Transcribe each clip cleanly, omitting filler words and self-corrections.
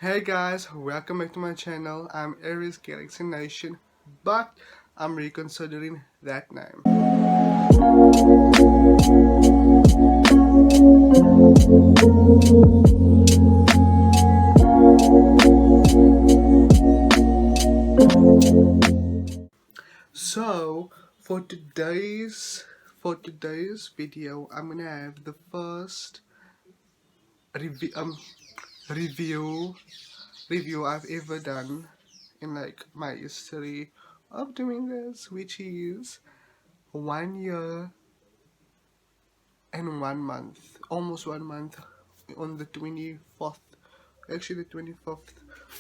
Hey guys, welcome back to my channel. I'm AriesGalaxyNation, but I'm reconsidering that name. So for today's video, I'm gonna have the first review review I've ever done in like my history of doing this, which is 1 year and 1 month, almost 1 month, on the 24th, actually the 25th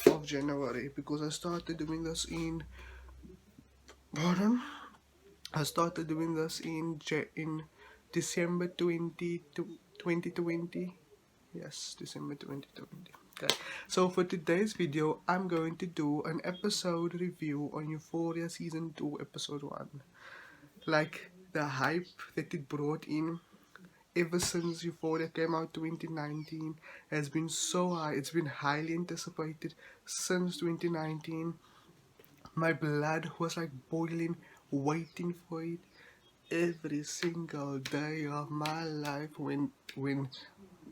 of January, because I started doing this in, pardon, I started doing this in December 2020. Yes, December 2020. Okay, so for today's video, I'm going to do an episode review on Euphoria Season 2, Episode 1. Like, the hype that it brought in ever since Euphoria came out 2019 has been so high. It's been highly anticipated since 2019. My blood was like boiling, waiting for it every single day of my life when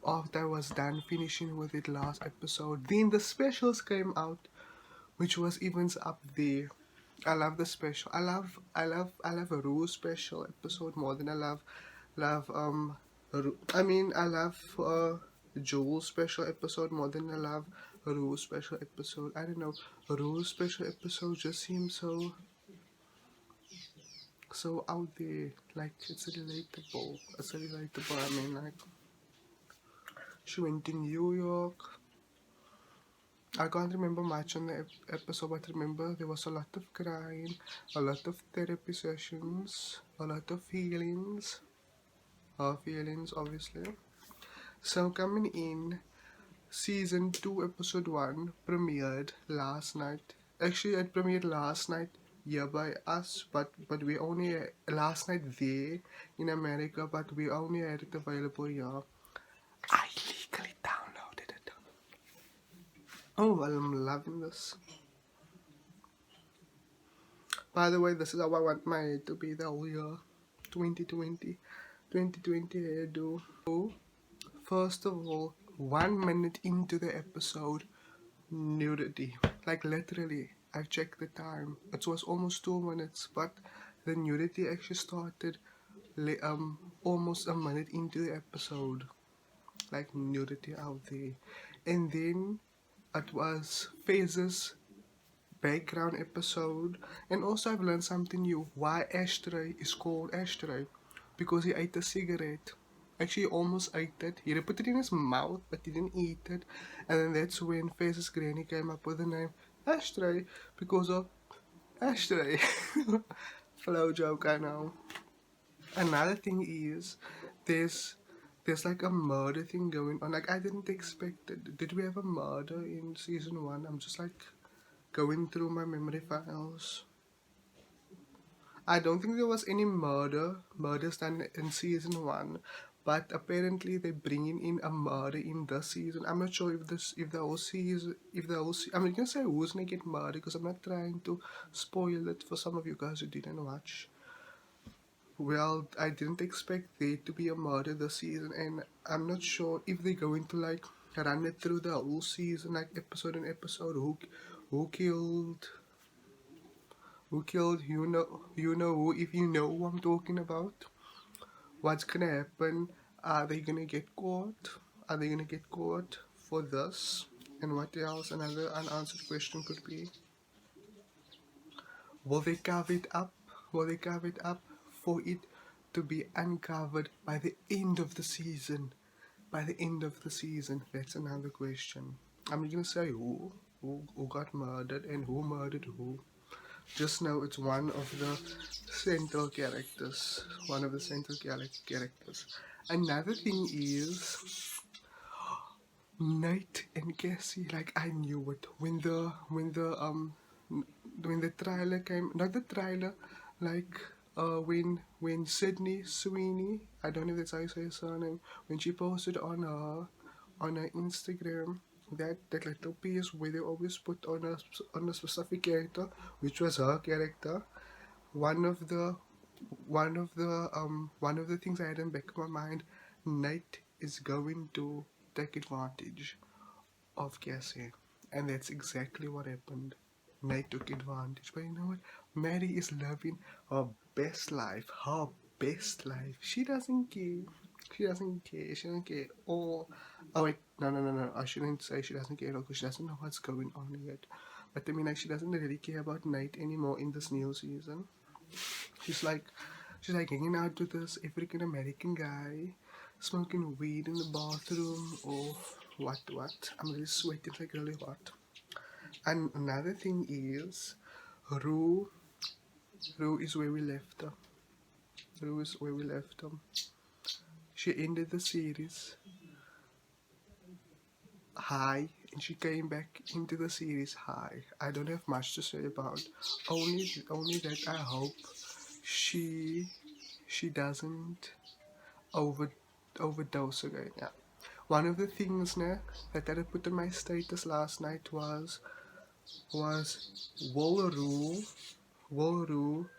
after I was done finishing with it last episode. Then the specials came out, which was even up there. I love the special. I love a Rue special episode more than I love I love Joel's special episode more than I love Rue's special episode. I don't know. Rue's special episode just seems so out there. Like it's relatable. It's relatable. I mean, like she went to New York. I can't remember much on the episode, but remember there was a lot of crying, a lot of therapy sessions, a lot of feelings. Her feelings, obviously. So coming in, season 2, episode 1 premiered last night. Actually, it premiered last night here by us, but we only last night there in America, but we only had it available here. I legally downloaded it. Oh, well, I'm loving this. By the way, this is how I want my hair to be the whole year 2020. 2020 hairdo. So, first of all, 1 minute into the episode, nudity. Like literally, I checked the time. It was almost 2 minutes, but the nudity actually started almost a minute into the episode. Like nudity out there. And then it was phases background episode. And also I've learned something new. Why Ashtray is called Ashtray. Because he ate a cigarette. Actually, he almost ate it. He put it in his mouth, but he didn't eat it. And then that's when Face's granny came up with the name Ashtray. Because of Ashtray. Flow joke, I know. Another thing is, there's like a murder thing going on. Like, I didn't expect it. Did we have a murder in season 1? I'm just like going through my memory files. I don't think there was any murders done in season 1, but apparently they're bringing in a murder in this season. I'm not sure if the whole season, I'm not gonna say who's gonna get murdered because I'm not trying to spoil it for some of you guys who didn't watch. Well, I didn't expect there to be a murder this season, and I'm not sure if they're going to like run it through the whole season, like episode and episode. Who killed? Who killed? You know who. If you know who I'm talking about, what's gonna happen? Are they gonna get caught? Are they gonna get caught for this? And what else? Another unanswered question could be: will they cover it up? Will they cover it up for it to be uncovered by the end of the season? By the end of the season, that's another question. I'm gonna say who got murdered and who murdered who. Just know it's one of the central characters. One of the central characters. Another thing is Nate and Cassie. Like I knew it when the trailer came. Not the trailer. Like when Sydney Sweeney. I don't know if that's how you say her surname. When she posted on her Instagram that little piece where they always put on a specific character, which was her character. One of the one of the things I had in the back of my mind, Nate is going to take advantage of Cassie, and that's exactly what happened. Nate took advantage, but you know what? Maddie is living her best life. Her best life. She doesn't care. She doesn't care. She doesn't care. Oh wait, no. I shouldn't say she doesn't care because she doesn't know what's going on yet. But I mean, like, she doesn't really care about Nate anymore in this new season. She's like, she's like hanging out with this African American guy, smoking weed in the bathroom, or what. I'm really sweating, it's like really hot. And another thing is, Rue, Rue is where we left her. Rue is where we left her. She ended the series high, and she came back into the series high. I don't have much to say about. Only that I hope she doesn't overdose again. Yeah. One of the things that I put on my status last night was Wallaroo. Wallaroo.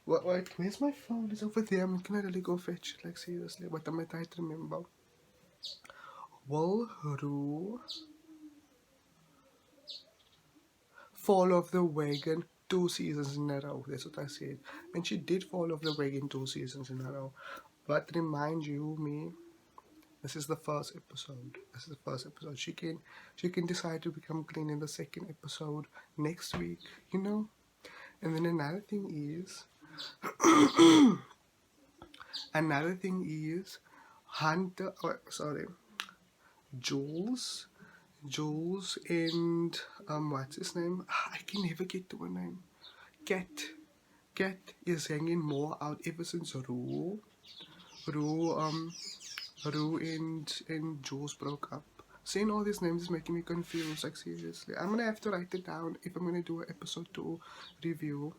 What? Wait, where's my phone? It's over there. I'm gonna really go fetch it. Like seriously, but I'm trying to remember. Wallaroo fall off the wagon 2 seasons in a row. That's what I said. And she did fall off the wagon 2 seasons in a row. But remind you, me, this is the first episode. This is the first episode. She can decide to become clean in the second episode next week, you know? And then another thing is Hunter, Jules. Jules and what's his name? I can never get to her name. Cat. Cat is hanging more out ever since Rue and Jules broke up. Saying all these names is making me confused, like seriously. I'm gonna have to write it down if I'm gonna do an episode 2 review.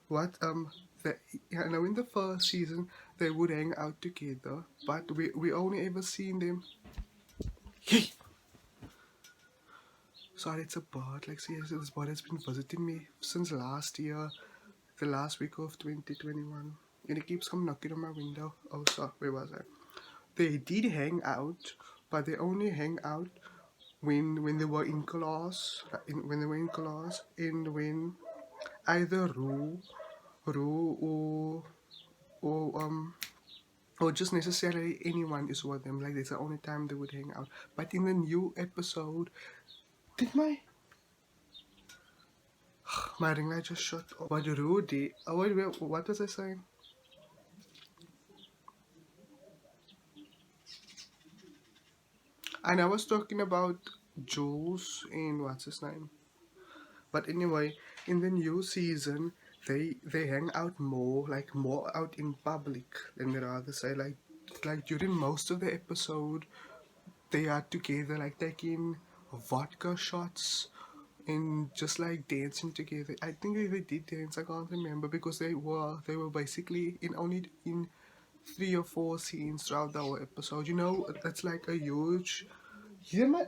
What you know, in the first season they would hang out together, but we only ever seen them. Sorry, it's a bird. Like seriously, this bird has been visiting me since last year, the last week of 2021, and it keeps coming knocking on my window. Oh, sorry, where was I? They did hang out, but they only hang out when they were in class, and when either Rue or just necessarily anyone is with them. Like that's the only time they would hang out. But in the new episode, did my ring light just shut off? But Rue did. Oh wait, what was I saying? And I was talking about Jules and what's his name. But anyway, in the new season, they hang out more, like more out in public than they rather say. Like during most of the episode, they are together, like taking vodka shots and just like dancing together. I think they did dance. I can't remember because they were basically in 3 or 4 scenes throughout the whole episode. You know, that's like a huge. Yeah,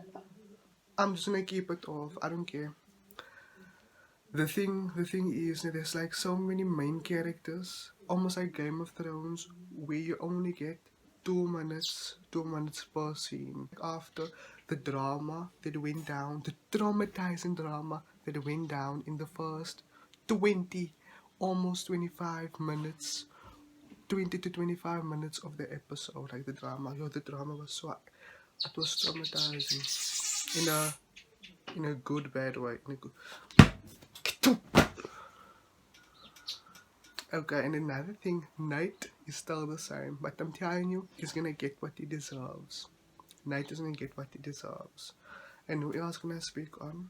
I'm just gonna keep it off. I don't care. The thing is that there's like so many main characters, almost like Game of Thrones, where you only get 2 minutes per scene. After the drama that went down, the traumatizing drama that went down in the first 20, almost 25 minutes, 20 to 25 minutes of the episode, like the drama. The drama was it was traumatizing in a good bad way. Okay, and another thing, Nate is still the same, but I'm telling you, he's gonna get what he deserves. Nate is gonna get what he deserves. And who else can I speak on?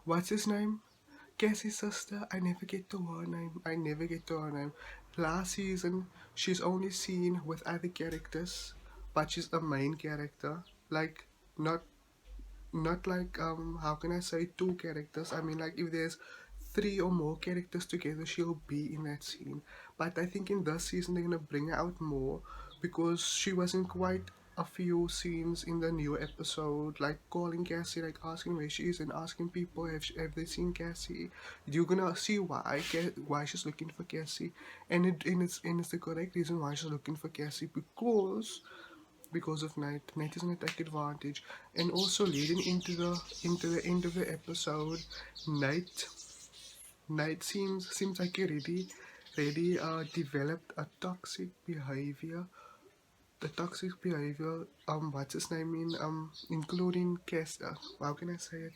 What's his name? Cassie's sister. I never get to her name. Last season, she's only seen with other characters, but she's a main character. Like, not like how can I say 2 characters. I mean, like if there's 3 or more characters together, she'll be in that scene. But I think in this season they're gonna bring her out more because she was in quite a few scenes in the new episode, like calling Cassie, like asking where she is and asking people have they seen Cassie. You're gonna see why she's looking for Cassie, and it's the correct reason why she's looking for Cassie, because of Night. Night is gonna take advantage, and also leading into the end of the episode, Night seems like he really developed a toxic behavior. The toxic behavior, what's his name in including Cass. How can I say it?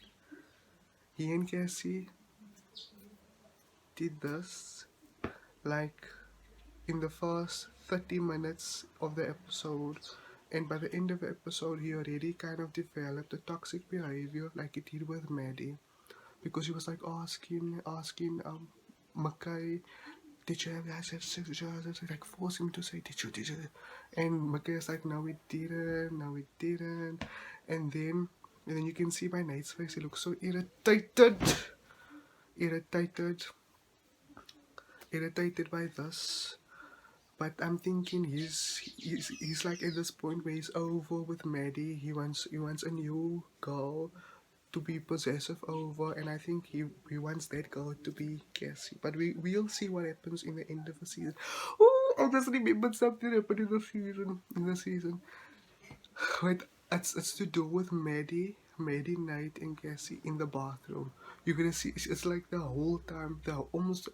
He and Cassie did this like in the first 30 minutes of the episode, and by the end of the episode, he already kind of developed a toxic behavior like he did with Maddie, because he was like asking Mackay, did you guys have sex with each other? Like forcing me to say, did you? And Mackay's like, no, we didn't. And then you can see by Nate's face, he looks so irritated, irritated by this. But I'm thinking he's like at this point where he's over with Maddie. He wants a new girl to be possessive over, and I think he wants that girl to be Cassie. But we'll see what happens in the end of the season. Oh, I just remembered something happened in the season. Wait, it's to do with Maddie, Knight, and Cassie in the bathroom. You're gonna see it's like the whole time, the almost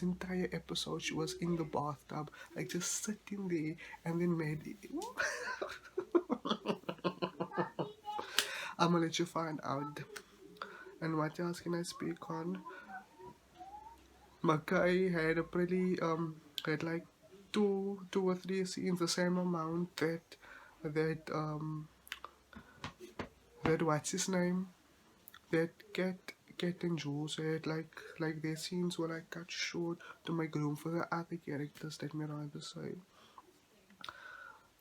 entire episode, she was in the bathtub, like just sitting there, and then Maddie. I'm gonna let you find out. And what else can I speak on? Mackay had a pretty had like two or three scenes, the same amount that that what's his name, that Cat and Jules had, like their scenes were like cut short to make room for the other characters, let me rather say.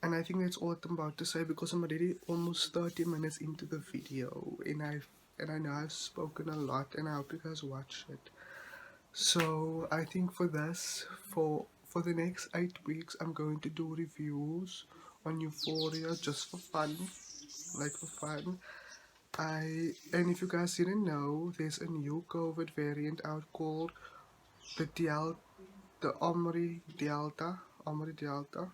And I think that's all I'm about to say, because I'm already almost 30 minutes into the video, and I know I've spoken a lot, and I hope you guys watch it. So I think for this, for the next 8 weeks, I'm going to do reviews on Euphoria just for fun, like for fun. And if you guys didn't know, there's a new COVID variant out called the Omri Delta. Omri Delta.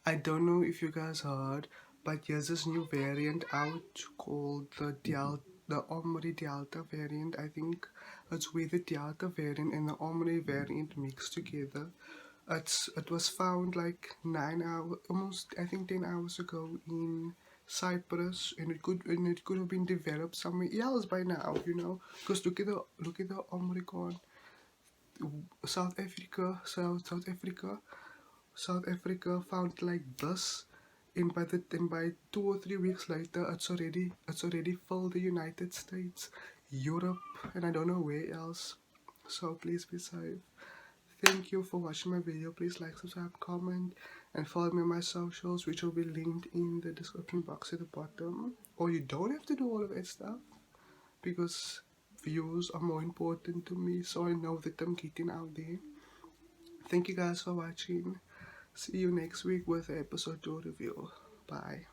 I don't know if you guys heard, but there's this new variant out called the Omri Delta variant. I think it's where the Delta variant and the Omri variant mixed together. It was found like 9 hours, almost I think 10 hours ago in Cyprus, and it could have been developed somewhere else by now, because look at the Omicron. South Africa found like this, and by 2 or 3 weeks later, it's already filled the United States, Europe, and I don't know where else. So please be safe. Thank you for watching my video. Please like, subscribe, comment, and follow me on my socials, which will be linked in the description box at the bottom. Or you don't have to do all of that stuff, because views are more important to me, so I know that I'm getting out there. Thank you guys for watching. See you next week with episode 2 review. Bye.